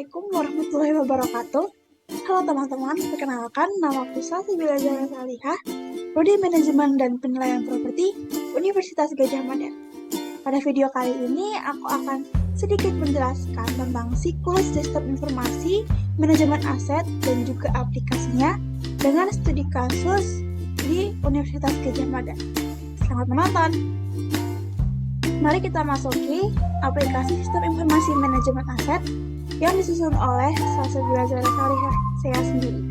Assalamualaikum warahmatullahi wabarakatuh. Halo teman-teman, perkenalkan namaku Salsabila Zahra Salihah, Prodi Manajemen dan Penilaian Properti, Universitas Gadjah Mada. Pada video kali ini, aku akan sedikit menjelaskan tentang siklus sistem informasi, manajemen aset, dan juga aplikasinya dengan studi kasus di Universitas Gadjah Mada. Selamat menonton! Mari kita masuki aplikasi sistem informasi manajemen aset yang disusun oleh Salsabila Zahra Salihah, saya sendiri.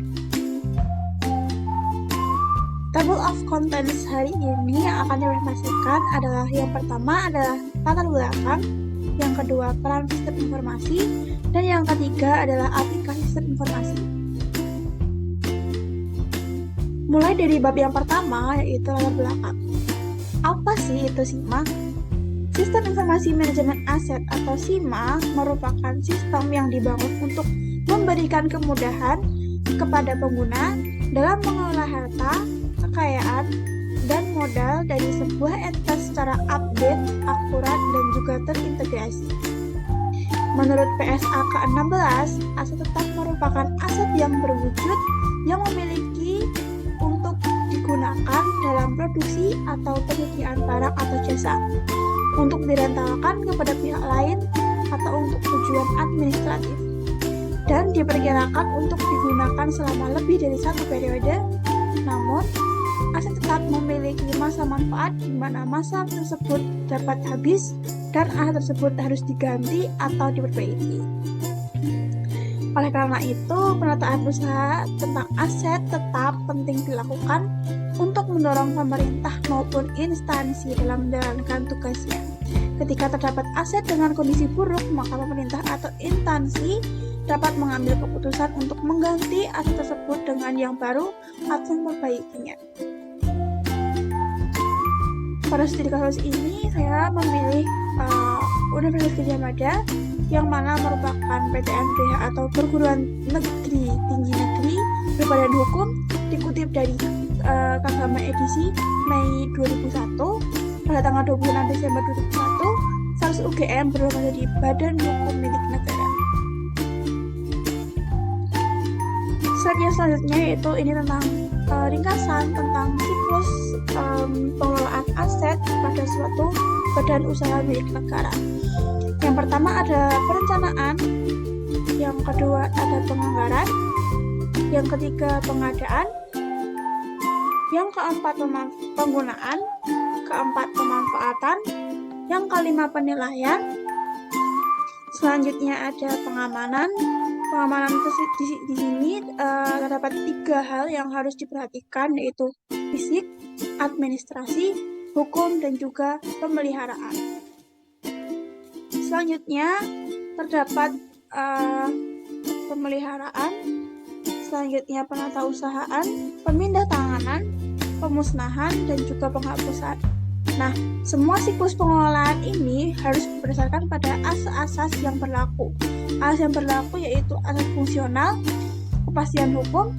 Table of contents hari ini yang akan dipresentasikan adalah yang pertama adalah latar belakang, yang kedua peran sistem informasi, dan yang ketiga adalah aplikasi sistem informasi. Mulai dari bab yang pertama, yaitu latar belakang. Apa sih itu SIMA? Sistem Informasi Manajemen Aset atau SIMA merupakan sistem yang dibangun untuk memberikan kemudahan kepada pengguna dalam mengelola harta, kekayaan, dan modal dari sebuah entitas secara update, akurat, dan juga terintegrasi. Menurut PSA ke-16, aset tetap merupakan aset yang berwujud yang memiliki untuk digunakan dalam produksi atau penyediaan barang atau jasa, untuk direntalkan kepada pihak lain atau untuk tujuan administratif, dan diperkirakan untuk digunakan selama lebih dari satu periode. Namun, aset tetap memiliki masa manfaat di mana masa tersebut dapat habis dan aset tersebut harus diganti atau diperbaiki. Oleh karena itu, penataan usaha tentang aset tetap penting dilakukan untuk mendorong pemerintah maupun instansi dalam menjalankan tugasnya. Ketika terdapat aset dengan kondisi buruk, maka pemerintah atau instansi dapat mengambil keputusan untuk mengganti aset tersebut dengan yang baru atau memperbaikinya. Pada studi kasus ini, saya memilih Universitas Gadjah Mada, yang mana merupakan PTNBH atau Perguruan Negeri Tinggi Negeri Berbadan Hukum, dikutip dari Kagama edisi Mei 2001 pada tanggal 26 Desember 2001, SARS UGM berubah menjadi Badan Hukum Milik Negara. Slide yang selanjutnya yaitu ini tentang ringkasan tentang siklus pengelolaan aset pada suatu badan usaha milik negara. Yang pertama ada perencanaan, yang kedua ada penganggaran, yang ketiga pengadaan, yang keempat penggunaan, keempat pemanfaatan, yang kelima penilaian. Selanjutnya ada pengamanan. Pengamanan di sini terdapat 3 hal yang harus diperhatikan, yaitu fisik, administrasi, hukum, dan juga pemeliharaan. Selanjutnya terdapat pemeliharaan, selanjutnya penatausahaan, pemindahantanganan, pemusnahan, dan juga penghapusan. Nah, semua siklus pengelolaan ini harus berdasarkan pada asas-asas yang berlaku. Asas yang berlaku yaitu asas fungsional, kepastian hukum,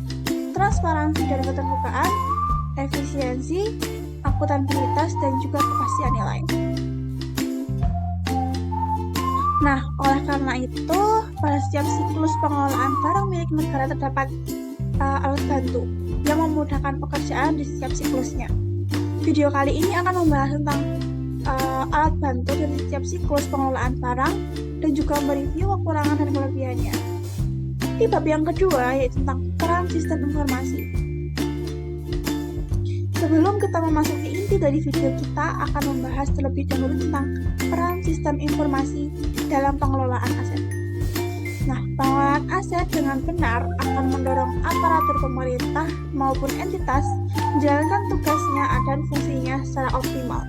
transparansi dan keterbukaan, efisiensi, akuntabilitas, dan juga kepastian nilai. Nah, oleh karena itu, pada setiap siklus pengelolaan barang milik negara terdapat alat bantu yang memudahkan pekerjaan di setiap siklusnya. Video kali ini akan membahas tentang alat bantu dari setiap siklus pengelolaan barang dan juga mereview kekurangan dan kelebihannya. Di bab yang kedua yaitu tentang peran sistem informasi. Sebelum kita memasuki inti dari video, kita akan membahas terlebih dahulu tentang peran sistem informasi dalam pengelolaan aset. Nah, pengelolaan aset dengan benar akan mendorong aparatur pemerintah maupun entitas menjalankan tugasnya dan fungsinya secara optimal.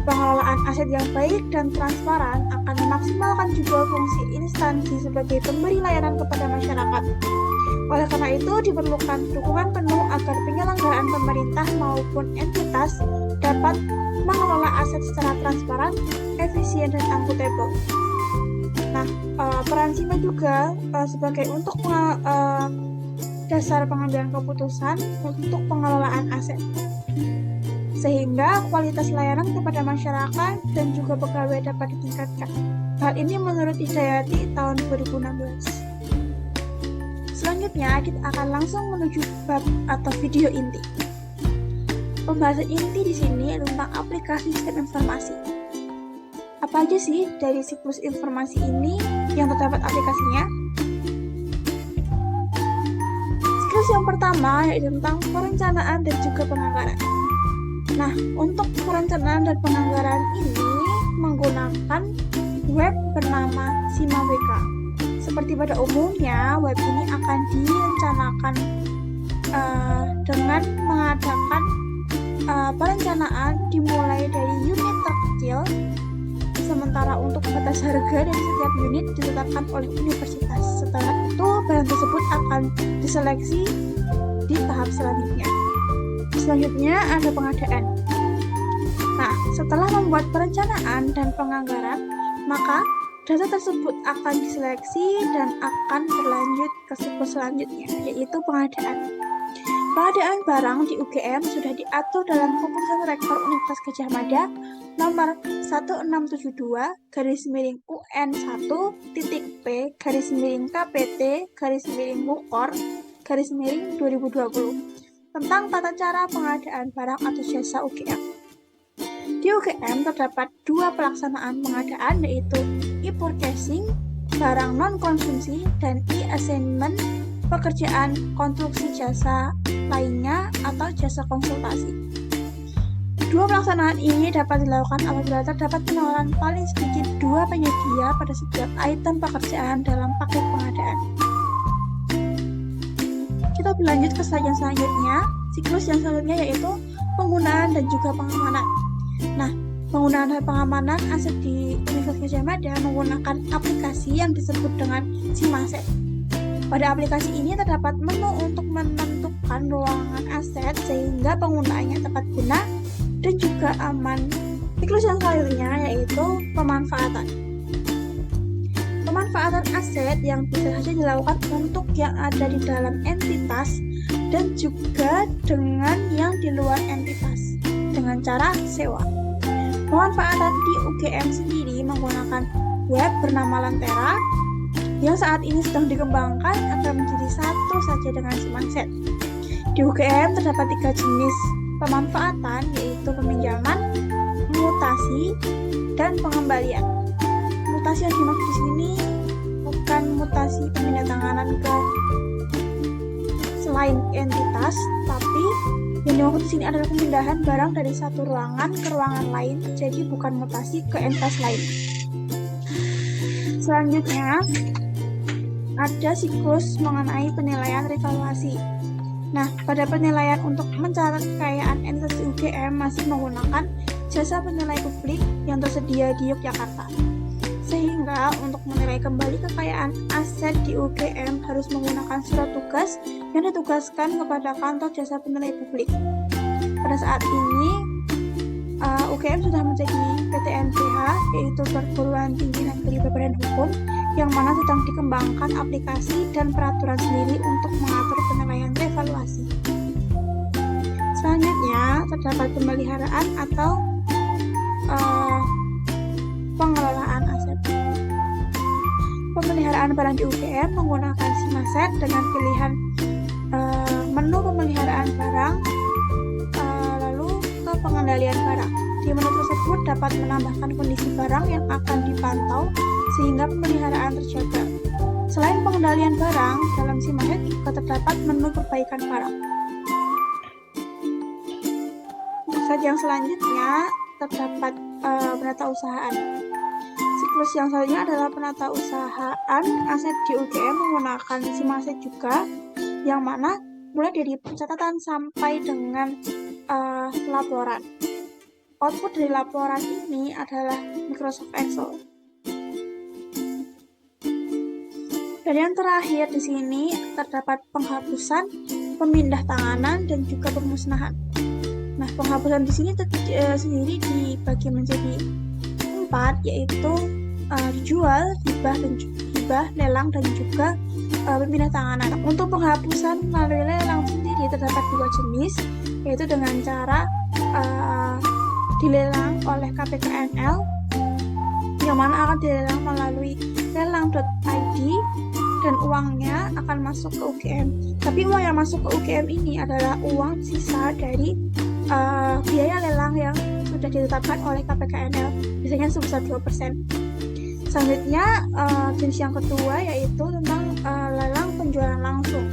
Pengelolaan aset yang baik dan transparan akan memaksimalkan juga fungsi instansi sebagai pemberi layanan kepada masyarakat. Oleh karena itu, diperlukan dukungan penuh agar penyelenggaraan pemerintah maupun entitas dapat mengelola aset secara transparan, efisien, dan akuntabel. Nah, peran SIMA juga sebagai untuk dasar pengambilan keputusan untuk pengelolaan aset, sehingga kualitas layanan kepada masyarakat dan juga pegawai dapat ditingkatkan. Hal ini menurut Hidayati tahun 2016. Selanjutnya kita akan langsung menuju bab atau video inti. Pembahasan inti di sini tentang aplikasi sistem informasi. Apa aja sih dari siklus informasi ini yang terdapat aplikasinya? Siklus yang pertama yaitu tentang perencanaan dan juga penganggaran. Nah, untuk perencanaan dan penganggaran ini menggunakan web bernama SIMA.WK. Seperti pada umumnya, web ini akan direncanakan dengan mengadakan perencanaan dimulai dari unit terkecil, sementara untuk batas harga dari setiap unit ditetapkan oleh universitas. Setelah itu, barang tersebut akan diseleksi di tahap selanjutnya. Selanjutnya ada pengadaan. Nah, setelah membuat perencanaan dan penganggaran, maka data tersebut akan diseleksi dan akan berlanjut ke siklus selanjutnya, yaitu pengadaan. Pengadaan barang di UGM sudah diatur dalam Keputusan Rektor Universitas Gadjah Mada nomor 1672/UN1-P/KPT/Wukor/2020 tentang tata cara pengadaan barang atau jasa UGM. Di UGM terdapat dua pelaksanaan pengadaan, yaitu e-purchasing, barang non-konsumsi, dan e-assignment, pekerjaan konstruksi jasa lainnya atau jasa konsultasi. Dua pelaksanaan ini dapat dilakukan apabila terdapat penawaran paling sedikit dua penyedia pada setiap item pekerjaan dalam paket pengadaan. Kita berlanjut ke slide yang selanjutnya. Siklus yang selanjutnya yaitu penggunaan dan juga pengamanan. Nah, penggunaan dan pengamanan aset di Universitas Gadjah Mada menggunakan aplikasi yang disebut dengan SIMASET. Pada aplikasi ini terdapat menu untuk menentukan ruangan aset sehingga penggunaannya tepat guna dan juga aman. Siklus yang selanjutnya yaitu pemanfaatan. Pemanfaatan aset yang bisa saja dilakukan untuk yang ada di dalam entitas dan juga dengan yang di luar entitas dengan cara sewa. Pemanfaatan di UGM sendiri menggunakan web bernama Lantera yang saat ini sedang dikembangkan agar menjadi satu saja dengan SIMASET. Di UGM terdapat 3 jenis pemanfaatan, yaitu peminjaman, mutasi, dan pengembalian. Mutasi yang dimaksud di sini bukan mutasi pemindahan ke selain entitas, tapi yang dimaksud di sini adalah pemindahan barang dari satu ruangan ke ruangan lain, jadi bukan mutasi ke entitas lain. Selanjutnya ada siklus mengenai penilaian revaluasi. Nah, pada penilaian untuk mencatat kekayaan entitas di UGM masih menggunakan jasa penilai publik yang tersedia di Yogyakarta. Sehingga untuk menilai kembali kekayaan aset di UGM harus menggunakan surat tugas yang ditugaskan kepada kantor jasa penilai publik. Pada saat ini, UGM sudah menjadi PTNBH, yaitu Perguruan Tinggi Negeri Berbadan Hukum, yang mana sedang dikembangkan aplikasi dan peraturan sendiri untuk mengatur penilaian revaluasi. Selanjutnya, terdapat pemeliharaan atau pengelolaan aset. Pemeliharaan barang di UGM menggunakan SIMASET dengan pilihan menu pemeliharaan barang, lalu ke pengendalian barang. Di menu tersebut dapat menambahkan kondisi barang yang akan dipantau sehingga pemeliharaan terjaga. Selain pengendalian barang, dalam SIMASET juga terdapat menu perbaikan barang. Slide yang selanjutnya terdapat penata usahaan. Siklus yang selanjutnya adalah penata usahaan aset di UGM menggunakan SIMASET juga, yang mana mulai dari pencatatan sampai dengan laporan. Output dari laporan ini adalah Microsoft Excel. Dan yang terakhir di sini terdapat penghapusan, pemindah tanganan, dan juga pemusnahan. Nah, penghapusan di sini sendiri dibagi menjadi 4, yaitu dijual, hibah, lelang, dan juga pemindah tanganan. Untuk penghapusan melalui lelang sendiri terdapat 2 jenis, yaitu dengan cara dilelang oleh KPKNL yang mana akan dilelang melalui lelang.id dan uangnya akan masuk ke UGM. Tapi uang yang masuk ke UGM ini adalah uang sisa dari biaya lelang yang sudah ditetapkan oleh KPKNL, biasanya sebesar 2%. Selanjutnya, jenis yang kedua yaitu tentang lelang penjualan langsung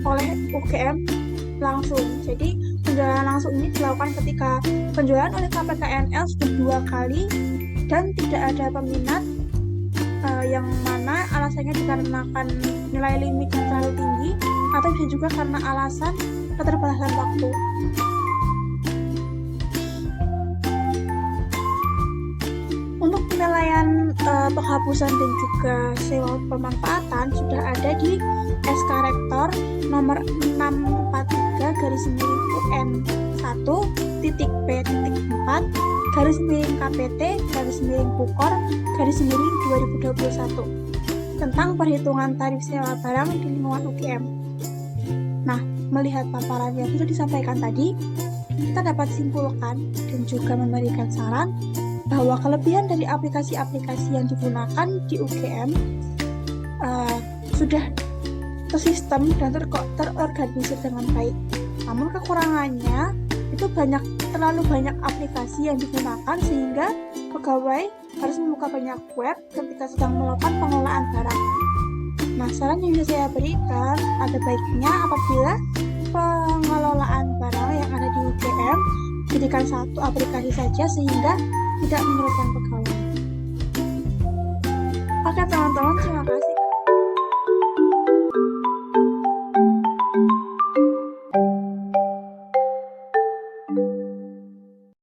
oleh UGM langsung. Jadi penjualan langsung ini dilakukan ketika penjualan oleh KPKNL sudah 2 kali dan tidak ada peminat, yang mana alasannya dikarenakan nilai limit yang terlalu tinggi atau bisa juga karena alasan keterbatasan waktu. Untuk penilaian penghapusan dan juga sewa pemanfaatan sudah ada di SK Rektor nomor 643/UN1-P4/KPT/Pukor/2021 tentang perhitungan tarif sewa barang di lingkungan UGM. Nah, melihat paparan yang sudah disampaikan tadi, kita dapat simpulkan dan juga memberikan saran bahwa kelebihan dari aplikasi-aplikasi yang digunakan di UGM sudah tersistem dan terorganisir dengan baik. Namun kekurangannya itu terlalu banyak aplikasi yang digunakan sehingga pegawai harus membuka banyak web ketika sedang melakukan pengelolaan barang. Nah, saran yang bisa saya berikan, ada baiknya apabila pengelolaan barang yang ada di UGM jadikan satu aplikasi saja sehingga tidak menyulitkan pegawai. Oke teman-teman, terima kasih.